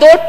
2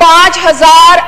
5000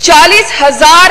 40,000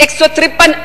153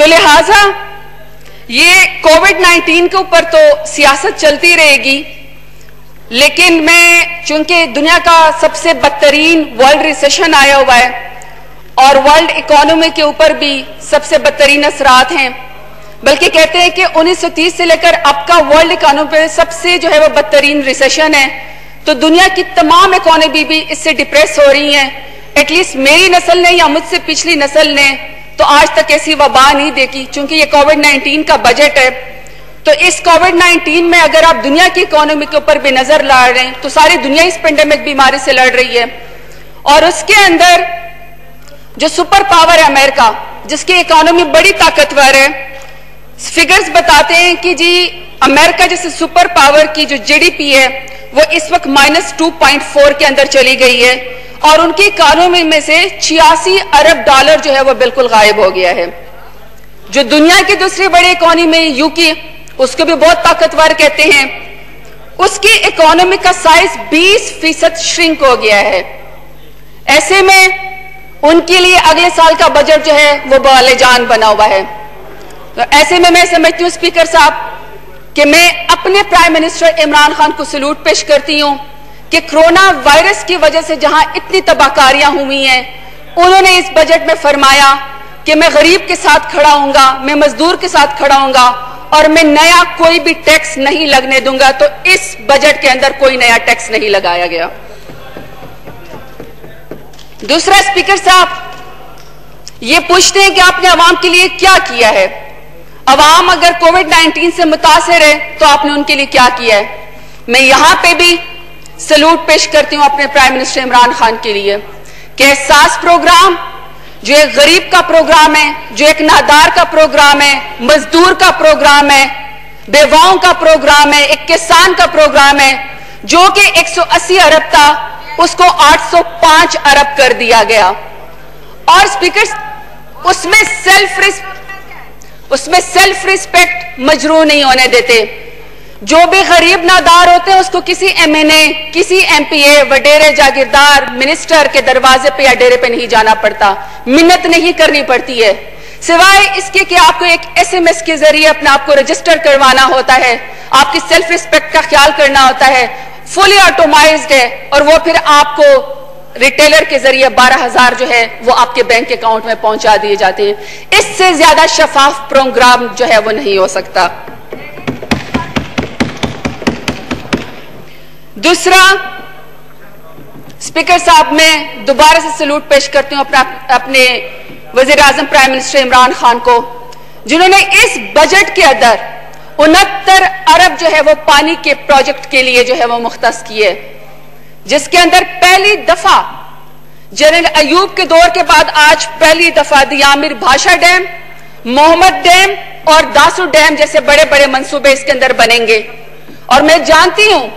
تو لہٰذا یہ کووڈ-19 کے اوپر تو سیاست چلتی رہے گی، لیکن میں چونکہ دنیا کا سب سے بدترین ورلڈ ریسیشن آیا ہوا ہے اور ورلڈ اکانومی کے اوپر بھی سب سے بدترین اثرات ہیں، بلکہ کہتے ہیں کہ 1930 سے لے کر اب کا ورلڈ اکانومی پہ سب سے جو ہے وہ بدترین ریسیشن ہے، تو دنیا کی تمام اکانومی بھی اس سے ڈپریس ہو رہی ہیں۔ ایٹ لیسٹ میری نسل نے یا مجھ سے پچھلی نسل نے تو آج تک ایسی وبا نہیں دیکھی، چونکہ یہ کووڈ-19 کا بجٹ ہے۔ تو اس کووڈ-19 میں اگر آپ دنیا کی اکانومی کے اوپر بھی نظر لا رہے ہیں تو ساری دنیا اس پینڈیمک بیماری سے لڑ رہی ہے، اور اس کے اندر جو سپر پاور ہے امریکہ، جس کی اکانومی بڑی طاقتور ہے، فگرز بتاتے ہیں کہ جی امریکہ جیسے سپر پاور کی جو جی ڈی پی ہے وہ اس وقت -2.4 کے اندر چلی گئی ہے، اور ان کی اکانومی میں سے 86 ارب ڈالر جو ہے وہ بالکل غائب ہو گیا ہے۔ جو دنیا کی دوسری بڑی اکانومی یوکی، اس کو بھی بہت طاقتور کہتے ہیں، اس کی اکانومی کا سائز 20% شرنک ہو گیا ہے۔ ایسے میں ان کے لیے اگلے سال کا بجٹ جو ہے وہ بالِ جان بنا ہوا ہے۔ تو ایسے میں سمجھتی ہوں اسپیکر صاحب کہ میں اپنے پرائم منسٹر عمران خان کو سلوٹ پیش کرتی ہوں کہ کرونا وائرس کی وجہ سے جہاں اتنی تباہکاریاں ہوئی ہیں، انہوں نے اس بجٹ میں فرمایا کہ میں غریب کے ساتھ کھڑا ہوں گا، میں مزدور کے ساتھ کھڑا ہوں گا، اور میں نیا کوئی بھی ٹیکس نہیں لگنے دوں گا۔ تو اس بجٹ کے اندر کوئی نیا ٹیکس نہیں لگایا گیا۔ دوسرا اسپیکر صاحب یہ پوچھتے ہیں کہ آپ نے عوام کے لیے کیا کیا ہے؟ عوام اگر کووڈ-19 سے متاثر ہے تو آپ نے ان کے لیے کیا کیا ہے؟ میں یہاں پہ بھی سلوٹ پیش کرتی ہوں اپنے پرائم منسٹر عمران خان کے لیے کہ احساس پروگرام جو ایک غریب کا پروگرام ہے، جو ایک نادار کا پروگرام ہے، مزدور کا پروگرام ہے، بیواؤں کا پروگرام ہے، ایک کسان کا پروگرام ہے، جو کہ 180 ارب تھا اس کو 805 ارب کر دیا گیا۔ اور اسپیکر اس میں سیلف ریسپیکٹ مجروح نہیں ہونے دیتے۔ جو بھی غریب نادار ہوتے ہیں اس کو کسی ایم این اے، کسی ایم پی اے، وڈیرے جاگیردار، منسٹر کے دروازے پہ یا ڈیرے پہ نہیں جانا پڑتا، منت نہیں کرنی پڑتی ہے، سوائے اس کے کہ آپ کو ایک ایس ایم ایس کے ذریعے اپنے آپ کو رجسٹر کروانا ہوتا ہے، آپ کی سیلف ریسپیکٹ کا خیال کرنا ہوتا ہے، فلی آٹومائزڈ ہے، اور وہ پھر آپ کو ریٹیلر کے ذریعے 12,000 جو ہے وہ آپ کے بینک اکاؤنٹ میں پہنچا دیے جاتے ہیں۔ اس سے زیادہ شفاف پروگرام جو ہے وہ نہیں ہو سکتا۔ دوسرا اسپیکر صاحب میں دوبارہ سے سلوٹ پیش کرتی ہوں اپنے وزیر اعظم پرائم منسٹر عمران خان کو، جنہوں نے اس بجٹ کے اندر 69 ارب جو ہے وہ پانی کے پروجیکٹ کے لیے جو ہے وہ مختص کیے، جس کے اندر پہلی دفعہ جنرل ایوب کے دور کے بعد آج پہلی دفعہ دیامر بھاشا ڈیم، محمد ڈیم اور داسو ڈیم جیسے بڑے بڑے منصوبے اس کے اندر بنیں گے۔ اور میں جانتی ہوں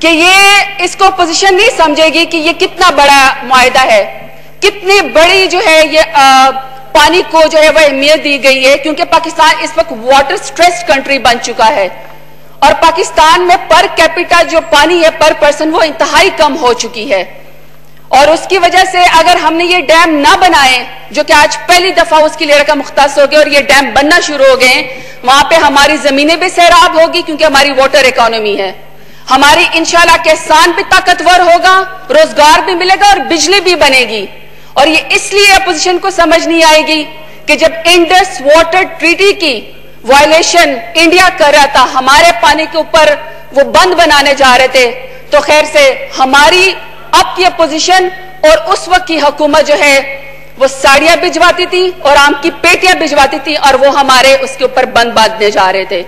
کہ یہ اس کو پوزیشن نہیں سمجھے گی کہ یہ کتنا بڑا معاہدہ ہے، کتنی بڑی جو ہے یہ پانی کو جو ہے وہ اہمیت دی گئی ہے، کیونکہ پاکستان اس وقت واٹر سٹریسڈ کنٹری بن چکا ہے، اور پاکستان میں پر کیپیٹا جو پانی ہے پر پرسن وہ انتہائی کم ہو چکی ہے، اور اس کی وجہ سے اگر ہم نے یہ ڈیم نہ بنائے، جو کہ آج پہلی دفعہ اس کی لیرا کا مختص ہو گیا اور یہ ڈیم بننا شروع ہو گئے، وہاں پہ ہماری زمینیں بھی سیراب ہوگی کیونکہ ہماری واٹر اکانومی ہے، ہماری انشاءاللہ کسان بھی طاقتور ہوگا، روزگار بھی ملے گا اور بجلی بھی بنے گی۔ اور یہ اس لیے اپوزیشن کو سمجھ نہیں آئے گی کہ جب انڈس واٹر ٹریٹی کی وائلیشن انڈیا کر رہا تھا، ہمارے پانی کے اوپر وہ بند بنانے جا رہے تھے، تو خیر سے ہماری اب کی اپوزیشن اور اس وقت کی حکومت جو ہے وہ ساڑیاں بھجواتی تھی اور آم کی پیٹیاں بھجواتی تھی، اور وہ ہمارے اس کے اوپر بند باندھنے جا رہے تھے۔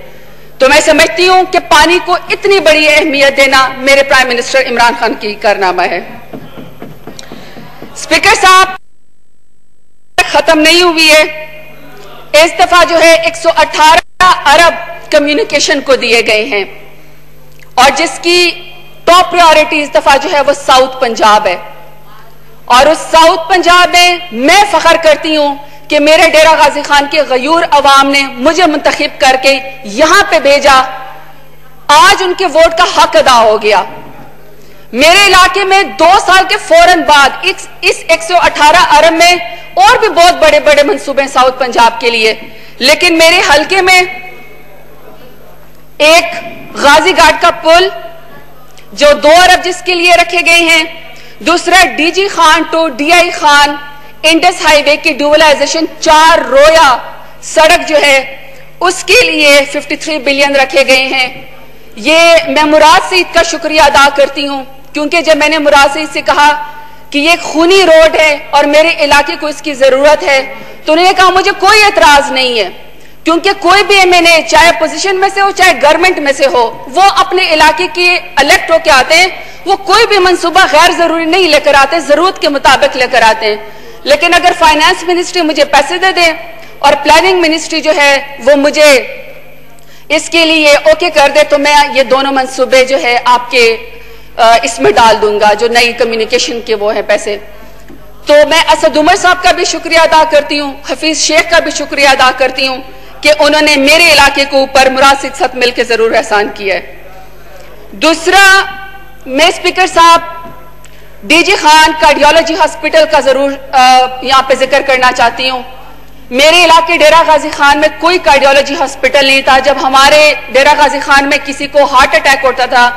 تو میں سمجھتی ہوں کہ پانی کو اتنی بڑی اہمیت دینا میرے پرائم منسٹر عمران خان کی کارنامہ ہے۔ اسپیکر صاحب ختم نہیں ہوئی ہے، اس دفعہ جو ہے 118 ارب کمیونیکیشن کو دیے گئے ہیں، اور جس کی ٹاپ پریورٹی اس دفعہ جو ہے وہ ساؤتھ پنجاب ہے، اور اس ساؤتھ پنجاب میں فخر کرتی ہوں کہ میرے ڈیرہ غازی خان کے غیور عوام نے مجھے منتخب کر کے یہاں پہ بھیجا، آج ان کے ووٹ کا حق ادا ہو گیا۔ میرے علاقے میں 2 سال کے فوراً بعد اس 118 ارب میں اور بھی بہت بڑے بڑے منصوبے ساؤتھ پنجاب کے لیے، لیکن میرے حلقے میں ایک غازی گھاٹ کا پل جو 2 ارب جس کے لیے رکھے گئے ہیں، دوسرا D G Khan to D I Khan Indus highway کی ڈوبلائزیشن 4 رویا سڑک جو ہے اس کے لیے 53 بلین رکھے گئے ہیں۔ یہ میں مراد سعید کا شکریہ ادا کرتی ہوں، کیونکہ جب میں نے مراد سعید سے کہا کہ یہ ایک خونی روڈ ہے اور میرے علاقے کو اس کی ضرورت ہے تو انہوں نے کہا مجھے کوئی اعتراض نہیں ہے، کیونکہ کوئی بھی ایم این اے چاہے پوزیشن میں سے ہو چاہے گورنمنٹ میں سے ہو، وہ اپنے علاقے کے الیکٹ ہو کے آتے ہیں، وہ کوئی بھی منصوبہ غیر ضروری نہیں لے کر آتے، ضرورت کے مطابق لے کر آتے ہیں۔ لیکن اگر فائنانس منسٹری مجھے پیسے دے دے اور پلاننگ منسٹری جو ہے وہ مجھے اس کے لیے اوکے کر دے تو میں یہ دونوں منصوبے جو ہے آپ کے اس میں ڈال دوں گا، جو نئی کمیونیکیشن کے وہ ہیں پیسے۔ تو میں اسد عمر صاحب کا بھی شکریہ ادا کرتی ہوں، حفیظ شیخ کا بھی شکریہ ادا کرتی ہوں کہ انہوں نے میرے علاقے کو اوپر مراد سعید ساتھ مل کے ضرور احسان کیا ہے۔ دوسرا، میں اسپیکر صاحب D G Khan cardiology hospital کا ضرور یہاں پہ ذکر کرنا چاہتی ہوں۔ میرے علاقے ڈیرہ غازی خان میں کوئی کارڈیالوجی ہاسپٹل نہیں تھا۔ جب ہمارے ڈیرہ غازی خان میں کسی کو ہارٹ اٹیک ہوتا تھا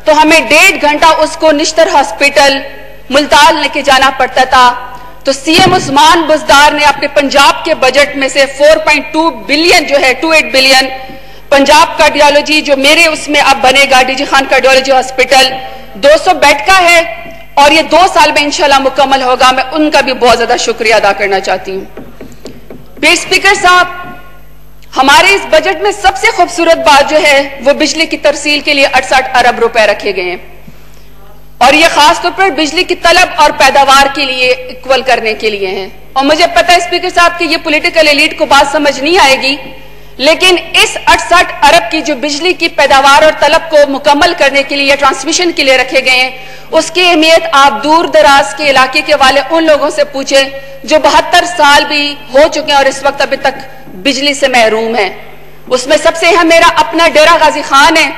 تو ہمیں 1.5 گھنٹہ اس کو نشتر ہاسپٹل ملتان لے کے جانا پڑتا تھا۔ تو سی ایم عثمان بزدار نے اپنے پنجاب کے بجٹ میں سے 4.2 بلین جو ہے 28 بلین پنجاب کارڈیالوجی جو میرے اس میں اب بنے گا D G Khan cardiology hospital 200 bed کا ہے اور یہ 2 سال میں انشاءاللہ مکمل ہوگا۔ میں ان کا بھی بہت زیادہ شکریہ ادا کرنا چاہتی ہوں۔ پھر اسپیکر صاحب، ہمارے اس بجٹ میں سب سے خوبصورت بات جو ہے وہ بجلی کی ترسیل کے لیے 68 ارب روپے رکھے گئے ہیں، اور یہ خاص طور پر بجلی کی طلب اور پیداوار کے لیے ایکول کرنے کے لیے ہیں۔ اور مجھے پتہ ہے اسپیکر صاحب کہ یہ پولیٹیکل ایلیٹ کو بات سمجھ نہیں آئے گی، لیکن اس 68 ارب کی جو بجلی کی پیداوار اور طلب کو مکمل کرنے کے لیے ٹرانسمیشن کے لیے رکھے گئے ہیں، اس کی اہمیت آپ دور دراز کے علاقے کے والے ان لوگوں سے پوچھیں جو 72 سال بھی ہو چکے ہیں اور اس وقت ابھی تک بجلی سے محروم ہیں۔ اس میں سب سے اہم میرا اپنا ڈیرہ غازی خان ہے،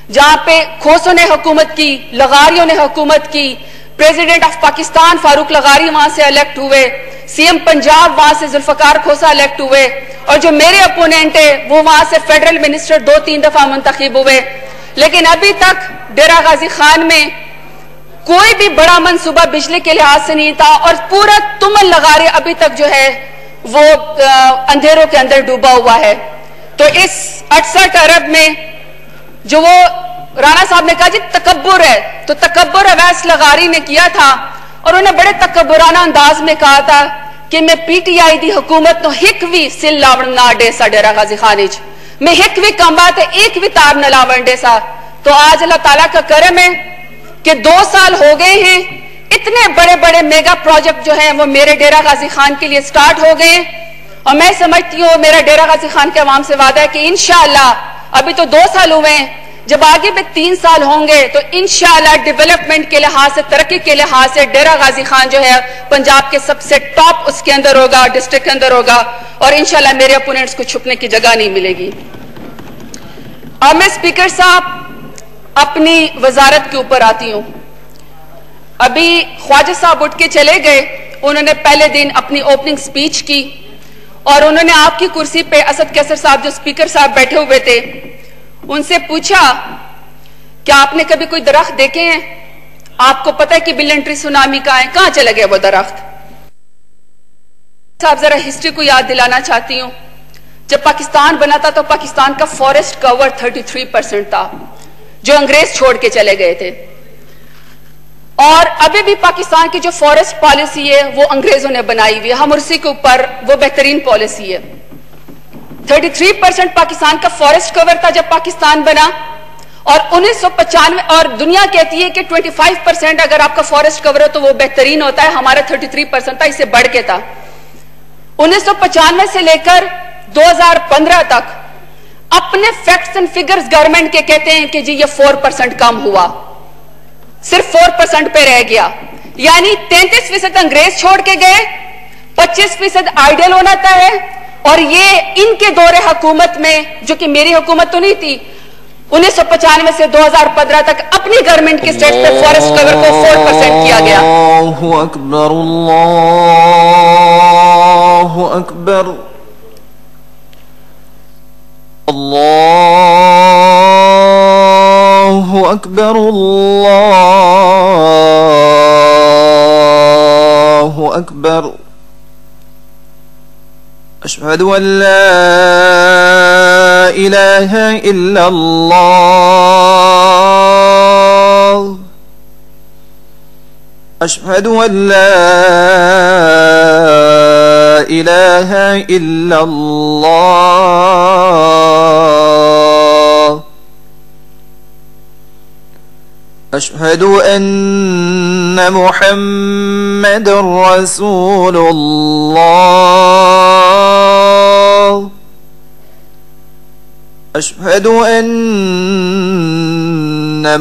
جہاں پہ کھوسوں نے حکومت کی، لغاریوں نے حکومت کی، پریزیڈنٹ آف پاکستان فاروق لغاری وہاں سے الیکٹ ہوئے، سی ایم پنجاب وہاں سے ذوالفقار کھوسا الیکٹ ہوئے، اور جو میرے اپوننٹ ہے وہ وہاں سے فیڈرل منسٹر 2-3 دفعہ منتخب ہوئے، لیکن ابھی تک ڈیرہ غازی خان میں کوئی بھی بڑا منصوبہ بجلی کے لحاظ سے نہیں تھا، اور پورا تمن لغارے ابھی تک جو ہے وہ اندھیروں کے اندر ڈوبا ہوا ہے۔ تو اس 68 ارب میں جو وہ رانا صاحب نے کہا جی تکبر ہے، تو تکبر اویس لغاری نے کیا تھا، اور انہوں نے بڑے تکبرانہ انداز میں کہا تھا کہ میں پی ٹی آئی دی حکومت نو ہک وی سل لاون نہ ڈے سا ڈیرہ غازی خانیج، میں ہک وی کم بات ہے ایک وی تار نہ لاون ڈے سا۔ تو آج اللہ تعالیٰ کا کرم ہے کہ 2 سال ہو گئے ہیں، اتنے بڑے بڑے میگا پروجیکٹ جو ہیں وہ میرے ڈیرہ غازی خان کے لیے سٹارٹ ہو گئے ہیں، اور میں سمجھتی ہوں میرا ڈیرہ غازی خان کے عوام سے وعدہ ہے کہ انشاءاللہ ابھی تو 2 سال ہوئے ہیں، جب آگے بھی 3 سال ہوں گے تو انشاءاللہ ڈیولپمنٹ کے لحاظ سے، ترقی کے لحاظ سے ڈیرہ غازی خان جو ہے پنجاب کے سب سے ٹاپ اس کے اندر ہوگا، ڈسٹرکٹ کے اندر ہوگا، اور انشاءاللہ میرے اپوننٹس کو چھپنے کی جگہ نہیں ملے گی۔ اور میں اسپیکر صاحب اپنی وزارت کے اوپر آتی ہوں۔ ابھی خواجہ صاحب اٹھ کے چلے گئے، انہوں نے پہلے دن اپنی اوپننگ سپیچ کی، اور انہوں نے آپ کی کرسی پہ اسد کیسر صاحب جو اسپیکر صاحب بیٹھے ہوئے تھے ان سے پوچھا کہ آپ نے کبھی کوئی درخت دیکھے ہیں؟ آپ کو پتہ ہے کہ بلین ٹری سونامی کہاں چلے گئے وہ درخت؟ صاحب ذرا ہسٹری کو یاد دلانا چاہتی ہوں، جب پاکستان بنا تھا تو پاکستان کا فارسٹ کور 33% تھا جو انگریز چھوڑ کے چلے گئے تھے، اور ابھی بھی پاکستان کی جو فارسٹ پالیسی ہے وہ انگریزوں نے بنائی ہوئی ہے، ہم اسی کے اوپر وہ بہترین پالیسی ہے۔ 33% پاکستان کا فارسٹ کور تھا جب پاکستان بنا، اور 1995 اور دنیا کہتی ہے کہ 25% اگر آپ کا فارسٹ کور ہے تو وہ بہترین ہوتا ہے، ہمارا 33% تھا، اس سے بڑھ کے تھا۔ 1995 سے لے کر 2015 تک اپنے فیکٹس اینڈ فگرز گورنمنٹ کے کہتے ہیں کہ جی یہ 4% کم ہوا، صرف 4% پہ رہ گیا، یعنی 33% انگریز چھوڑ کے گئے، 25% آئیڈل ہونا ہے، اور یہ ان کے دور حکومت میں جو کہ میری حکومت تو نہیں تھی 1995 سے 2015 تک اپنی گورنمنٹ کے اسٹیٹ پہ فارسٹ کور کو 4% کیا گیا. اللہ اکبر اللہ اکبر اللہ اکبر اللہ اکبر اشہد ان لا الہ الا اللہ اشہد ان لا الہ الا اللہ اشہد ان محمد رسول اللہ اشہد ان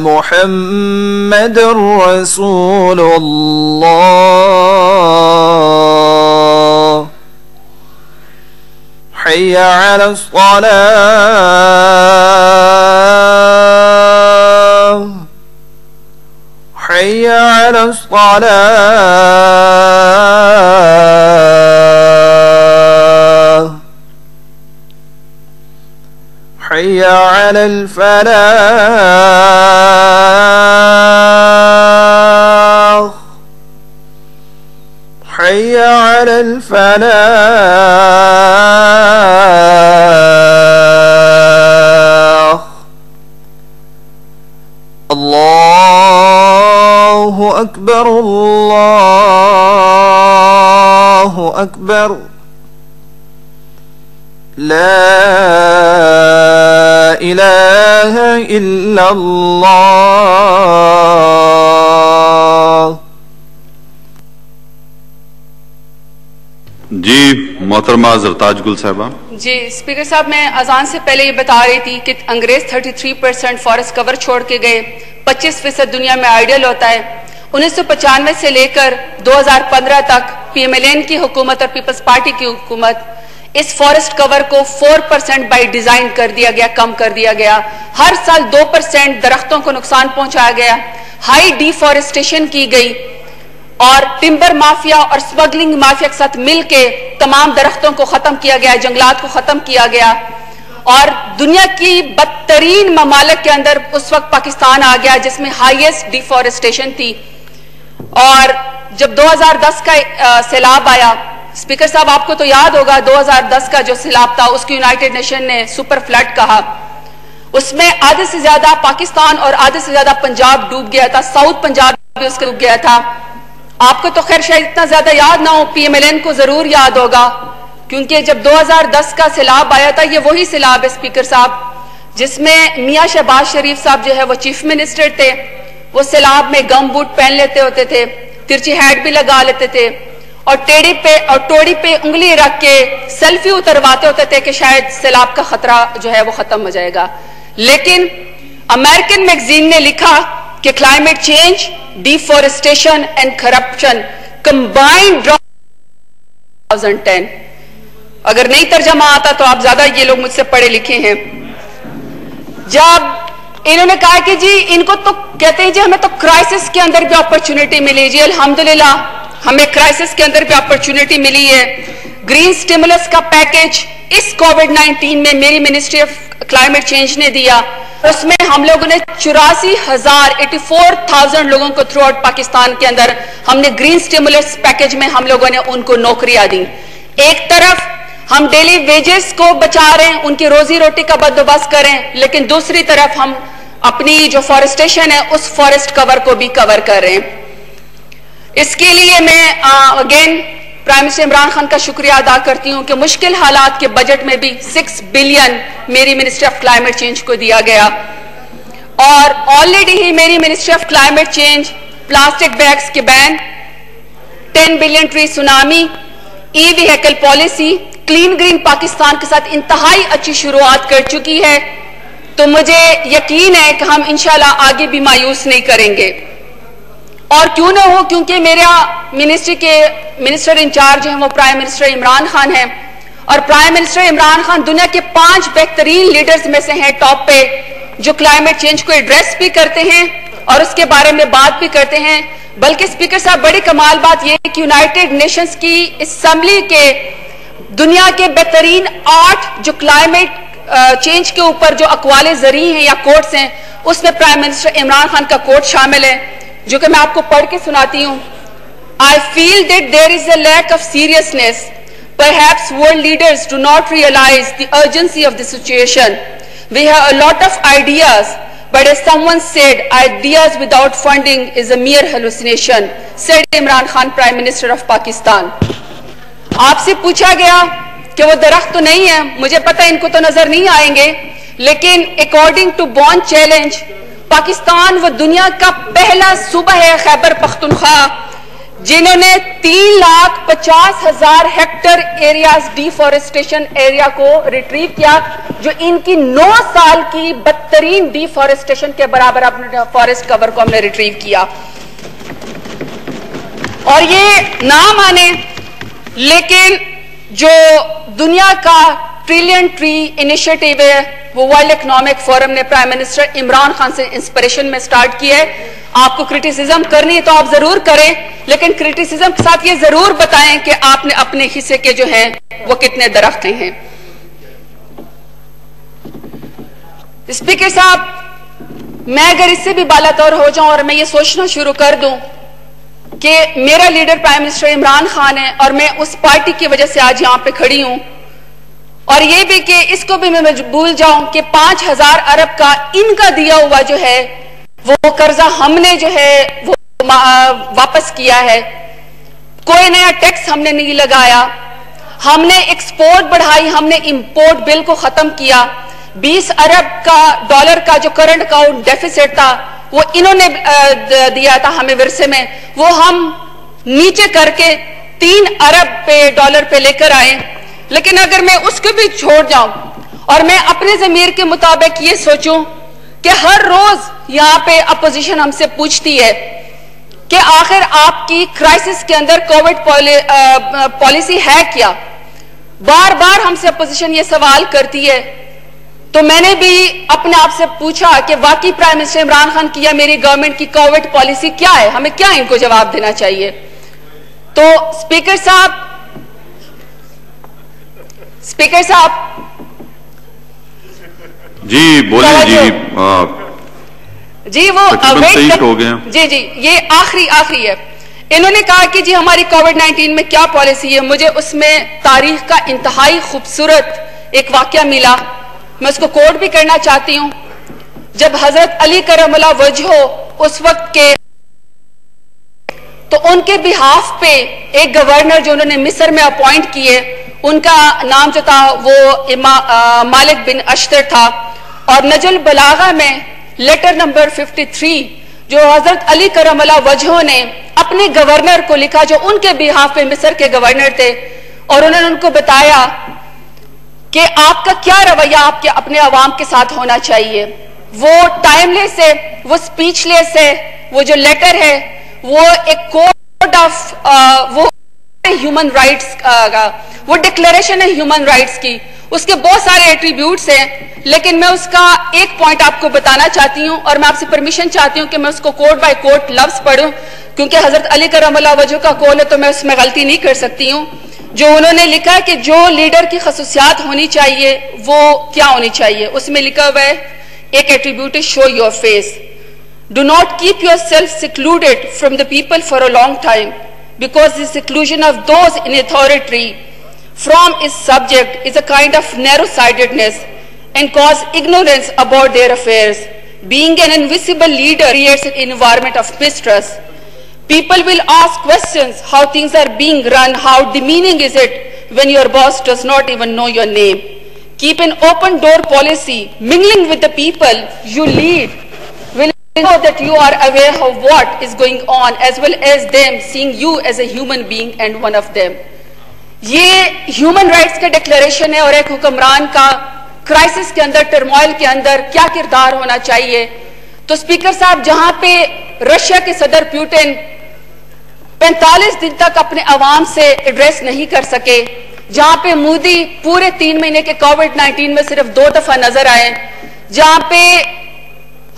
محمد رسول اللہ حی علی الصلاة حی علی الصلاة حی علی الفلاح حی علی الفلاح اللہ اکبر اللہ اکبر لا الہ الا اللہ. جی محترمہ زرتاج گل صاحبہ. جی اسپیکر صاحب میں اذان سے پہلے یہ بتا رہی تھی کہ انگریز 33% فارسٹ کور چھوڑ کے گئے, 25% دنیا میں آئیڈیل ہوتا ہے. 1995 سے لے کر 2015 تک پی ایم ایل این کی حکومت اور پیپلز پارٹی کی حکومت اس فارسٹ کور کو 4% بائی ڈیزائن کر دیا گیا, کم کر دیا گیا. ہر سال 2% درختوں کو نقصان پہنچایا گیا, ہائی ڈیفارسٹیشن کی گئی اور ٹمبر مافیا اور سمگلنگ مافیا کے ساتھ مل کے تمام درختوں کو ختم کیا گیا, جنگلات کو ختم کیا گیا. اور دنیا کی بدترین ممالک کے اندر اس وقت پاکستان آ گیا جس میں ہائیسٹ ڈیفارسٹیشن تھی. اور جب 2010 کا سیلاب آیا, اسپیکر صاحب آپ کو تو یاد ہوگا 2010 کا جو سیلاب تھا اس کی یونائٹڈ نیشن نے سپر فلڈ کہا. اس میں آدھے سے زیادہ پاکستان اور آدھے سے زیادہ پنجاب ڈوب گیا تھا, ساؤتھ پنجاب بھی اس کے ڈوب گیا تھا. آپ کو تو خیر شاید اتنا زیادہ یاد نہ ہو, پی ایم ایل این کو ضرور یاد ہوگا کیونکہ جب 2010 کا سیلاب آیا تھا یہ وہی سیلاب ہے اسپیکر صاحب جس میں میاں شہباز شریف صاحب جو ہے وہ چیف منسٹر تھے. وہ سیلاب میں گم بوٹ پہن لیتے ہوتے تھے, ترچی ہیٹ بھی لگا لیتے تھے اور ٹوڑی پہ انگلی رکھ کے سیلفی اترواتے ہوتے تھے کہ شاید سیلاب کا خطرہ جو ہے وہ ختم ہو جائے گا. لیکن امریکن میگزین نے لکھا کہ climate change, deforestation and corruption combined 2010. اگر نہیں ترجمہ آتا تو آپ زیادہ یہ لوگ مجھ سے پڑھے لکھے ہیں. جب انہوں نے کہا کہ جی ان کو تو کہتے ہیں جی ہمیں تو کرائسس کے اندر بھی اپرچونٹی ملی. جی الحمدللہ ہمیں کرائسس کے اندر بھی اپرچونٹی ملی ہے. گرین سٹیمولس کا پیکج اس کووڈ-19 میں میری منسٹری آف کلائمیٹ چینج نے دیا. اس میں ہم لوگوں نے 84,000 لوگوں کو تھرو آؤٹ پاکستان کے اندر ہم نے گرین سٹیمولس پیکج میں ہم لوگوں نے ان کو نوکریاں دی. ایک طرف ہم ڈیلی ویجز کو بچا رہے ہیں, ان کی روزی روٹی کا بندوبست کریں, لیکن دوسری طرف ہم اپنی جو فارسٹیشن ہے اس فارسٹ کور کو بھی کور کر رہے ہیں. اس کے لیے میں again prime minister Imran Khan کا شکریہ ادا کرتی ہوں کہ مشکل حالات کے بجٹ میں بھی 6 بلین میری منسٹری آف کلائمیٹ چینج کو دیا گیا. اور آلریڈی ہی میری ministry of climate change plastic bags کے ban, 10 billion tree tsunami, E vehicle policy, clean green Pakistan کے ساتھ انتہائی اچھی شروعات کر چکی ہے. تو مجھے یقین ہے کہ ہم انشاءاللہ آگے بھی مایوس نہیں کریں گے. اور کیوں نہ ہو, کیونکہ میرا منسٹری کے منسٹر انچارج ہیں وہ پرائم منسٹر عمران خان ہیں, اور پرائم منسٹر عمران خان دنیا کے 5 بہترین لیڈرز میں سے ہیں ٹاپ پہ, جو کلائمیٹ چینج کو ایڈریس بھی کرتے ہیں اور اس کے بارے میں بات بھی کرتے ہیں، بلکہ اسپیکر صاحب بڑی کمال بات یہ ہے کہ یونائٹڈ نیشنز کی اسمبلی کے دنیا کے بہترین 8 جو کلائمیٹ چینج کے اوپر جو اقوال زرعی ہیں یا کوٹس ہیں، اس میں پرائم منسٹر عمران خان کا کوٹ شامل ہے، جو کہ میں آپ کو پڑھ کے سناتی ہوں. I feel that there is a lack of seriousness. Perhaps world leaders do not realize the urgency of the situation. We have a lot of ideas, but as someone said, ideas without funding is a mere hallucination, said Imran Khan, Prime Minister of Pakistan. آپ سے پوچھا گیا کہ وہ درخت تو نہیں ہے، مجھے پتہ ان کو تو نظر نہیں آئیں گے، لیکن according to Bonn challenge Pakistan وہ دنیا کا پہلا صوبہ ہے خیبر پختونخوا جنہوں نے 3,50,000 ہیکٹر ایریاز ڈیفارسٹیشن ایریا کو ریٹریو کیا، جو ان کی 9 سال کی بدترین ڈیفارسٹیشن کے برابر اپنے فارسٹ کور کو ہم نے ریٹریو کیا. اور یہ نہ مانے لیکن جو دنیا کا ٹریلین ٹری انیشیٹو ہے وہ ورلڈ اکنامک فورم نے پرائم منسٹر عمران خان سے انسپریشن میں سٹارٹ کیا ہے. آپ کو کرٹیسزم کرنی ہے تو آپ ضرور کریں، لیکن کرٹیسزم کے ساتھ یہ ضرور بتائیں کہ آپ نے اپنے حصے کے جو ہیں وہ کتنے درخت ہیں. اسپیکر صاحب، میں اگر اس سے بھی بالاتر ہو جاؤں اور میں یہ سوچنا شروع کر دوں کہ میرا leader prime minister Imran Khan ہے اور میں اس پارٹی کی وجہ سے آج یہاں پہ کھڑی ہوں، اور یہ بھی کہ اس کو بھی میں بھول جاؤں کہ 5,000 ارب کا ان کا دیا ہوا جو ہے وہ قرضہ ہم نے جو ہے وہ واپس کیا ہے، کوئی نیا ٹیکس ہم نے نہیں لگایا، ہم نے ایکسپورٹ بڑھائی، ہم نے امپورٹ بل کو ختم کیا. 20 ارب کا ڈالر کا جو کرنٹ اکاؤنٹ ڈیفیسٹ تھا وہ انہوں نے دیا تھا ہمیں ورثے میں، وہ ہم نیچے کر کے 3 ارب ڈالر پہ لے کر آئے. لیکن اگر میں اس کو بھی چھوڑ جاؤں اور میں اپنے ضمیر کے مطابق یہ سوچوں کہ ہر روز یہاں پہ اپوزیشن ہم سے پوچھتی ہے کہ آخر آپ کی کرائسس کے اندر کووڈ پالیسی ہے کیا، بار بار ہم سے اپوزیشن یہ سوال کرتی ہے، تو میں نے بھی اپنے آپ سے پوچھا کہ واقعی پرائم منسٹر عمران خان کی یا میری گورنمنٹ کی کووڈ پالیسی کیا ہے، ہمیں کیا ان کو جواب دینا چاہیے. تو اسپیکر صاحب جی بولیں. جی وہ جی یہ آخری ہے. انہوں نے کہا کہ جی ہماری کووڈ-19 میں کیا پالیسی ہے. مجھے اس میں تاریخ کا انتہائی خوبصورت ایک واقعہ ملا، میں اس کو کوٹ بھی کرنا چاہتی ہوں. جب حضرت علی کرم اللہ وجہہ اس وقت کے تو ان کے بہاف پہ ایک گورنر جو انہوں نے مصر میں اپوائنٹ کیے، ان کا نام جو تھا وہ مالک بن اشتر تھا، اور نجل البلاغہ میں لیٹر نمبر 53 جو حضرت علی کرم اللہ وجہہ نے اپنے گورنر کو لکھا جو ان کے بہاف پہ مصر کے گورنر تھے، اور انہوں نے ان کو بتایا کہ آپ کا کیا رویہ آپ کے اپنے عوام کے ساتھ ہونا چاہیے. وہ ٹائم لیس ہے، وہ سپیچ لیس ہے، وہ جو لیٹر ہے وہ ایک کوڈ آف وہ ہیومن رائٹس کا وہ ڈکلیریشن ہے ہیومن رائٹس کی، اس کے بہت سارے ایٹریبیوٹس ہیں، لیکن میں اس کا ایک پوائنٹ آپ کو بتانا چاہتی ہوں اور میں آپ سے پرمیشن چاہتی ہوں کہ میں اس کو کوٹ بائی کوٹ لفظ پڑھوں، کیونکہ حضرت علی کرم اللہ وجہہ کا قول ہے تو میں اس میں غلطی نہیں کر سکتی ہوں. جو انہوں نے لکھا کہ جو لیڈر کی خصوصیات ہونی چاہیے وہ کیا ہونی چاہیے، اس میں لکھا ہوا ہے ایک ایٹریبیوٹ ہے show your face. Do not keep yourself secluded from the people for a long time, because the seclusion of those in authority from its subject is a kind of narrow-sightedness and cause ignorance about their affairs. Being an invisible leader creates an environment of mistrust. People will ask questions how things are being run, how demeaning is it when your boss does not even know your name. Keep an open door policy, mingling with the people you lead will know that you are aware of what is going on, as well as them seeing you as a human being and one of them. یہ human rights کا declaration ہے اور ایک حکمران کا crisis کے اندر، turmoil کے اندر کیا کردار ہونا چاہیے. تو اسپیکر صاحب، جہاں پہ رشیا کے صدر پیوٹن 45 دن تک اپنے عوام سے ایڈریس نہیں کر سکے، جہاں پہ مودی پورے 3 مہینے کے کووڈ-19 میں صرف 2 دفعہ نظر آئے، جہاں پہ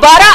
12